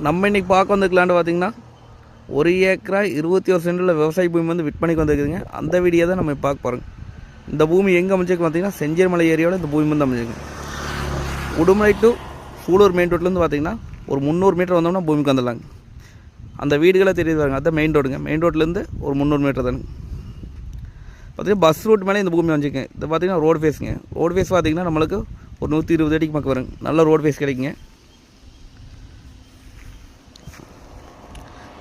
நம்ம இன்றைக்கி பார்க்க வந்துக்கலான்னு பார்த்தீங்கன்னா 1 ஏக்கரா 21 சென்டில் விவசாய பூமி வந்து விற்பனைக்கு வந்துருக்குதுங்க. அந்த வீடியோ தான் நம்ம பார்க்க போகிறோங்க. இந்த பூமி எங்கே அமைச்சிருக்கு பார்த்தீங்கன்னா செஞ்சேர்மலை ஏரியாவில் இந்த பூமி வந்து அமைச்சிருக்கு. உடுமலை டு சூலூர் மெயின் ரோட்லேருந்து பார்த்தீங்கன்னா ஒரு 300 மீட்டர் வந்தோம்னா பூமிக்கு வந்துடலாங்க. அந்த வீடுகளை தெரியுது பாருங்க, அதுதான் மெயின் ரோடுங்க. மெயின் ரோட்லேருந்து ஒரு 300 மீட்டர் தானுங்க. பார்த்தீங்கன்னா பஸ் ரூட் மேலே இந்த பூமி வந்துச்சுங்க. இது பார்த்தீங்கன்னா ரோடு ஃபேஸுங்க. ரோடு ஃபேஸ் பார்த்தீங்கன்னா நம்மளுக்கு ஒரு 120 அடிக்கு பக்கம் வருங்க. நல்ல ரோடு ஃபேஸ் கிடைக்குங்க.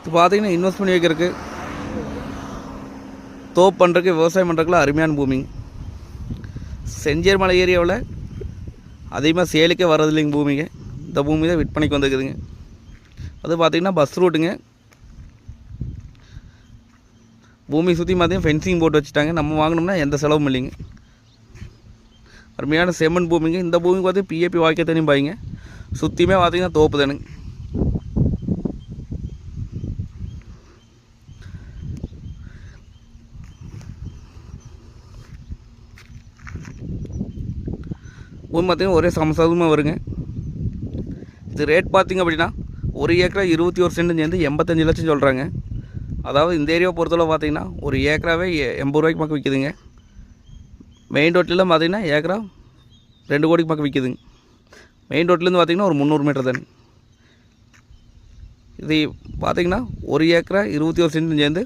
இப்போ பார்த்தீங்கன்னா இன்வெஸ்ட் பண்ணி வைக்கிறதுக்கு, தோப்பு பண்ணுறதுக்கு, விவசாயம் பண்ணுறதுக்குலாம் அருமையான பூமிங்க. செஞ்சேர்மலை ஏரியாவில் அதிகமாக சேலுக்கே வர்றதில்லைங்க பூமிங்க. இந்த பூமி தான் விற்பனைக்கு வந்துருக்குதுங்க. அது பார்த்திங்கன்னா பஸ் ரூட்டுங்க. பூமி சுற்றி பார்த்தீங்கன்னா ஃபென்சிங் போட்டு வச்சுட்டாங்க. நம்ம வாங்கினோம்னா எந்த செலவும் இல்லைங்க. அருமையான செம்மண் பூமிங்க. இந்த பூமிக்கு பார்த்தீங்கன்னா பிஏபி வாய்க்க தண்ணியும் பாய்ங்க. சுற்றியுமே பார்த்தீங்கன்னா தோப்பு தானுங்க. பூமி பார்த்திங்கன்னா ஒரே சமசதமாக வருங்க. இது ரேட் பார்த்திங்க அப்படின்னா 1 ஏக்கரா 21 சென்ட் சேர்ந்து 85 லட்சம் சொல்கிறாங்க. அதாவது இந்த ஏரியாவை பொறுத்தளவு பார்த்திங்கன்னா ஒரு ஏக்கராவே 80 ரூபாய்க்கு பக்கம் விற்கிதுங்க. மெயின் ரோட்லாம் பார்த்திங்கன்னா ஏக்கரா 2 கோடிக்கு பக்கம் விற்கிதுங்க. மெயின் ரோட்லேருந்து பார்த்திங்கன்னா ஒரு 300 மீட்டர் தானே. இது பார்த்திங்கன்னா 1 ஏக்கரா 21 சென்ட் சேர்ந்து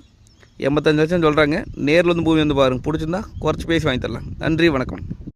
85 லட்சம் சொல்கிறாங்க. நேரில் வந்து பூமி வந்து பாருங்கள். பிடிச்சிருந்தா குறைச்சி பேசி வாங்கி தரலாம். நன்றி, வணக்கம்.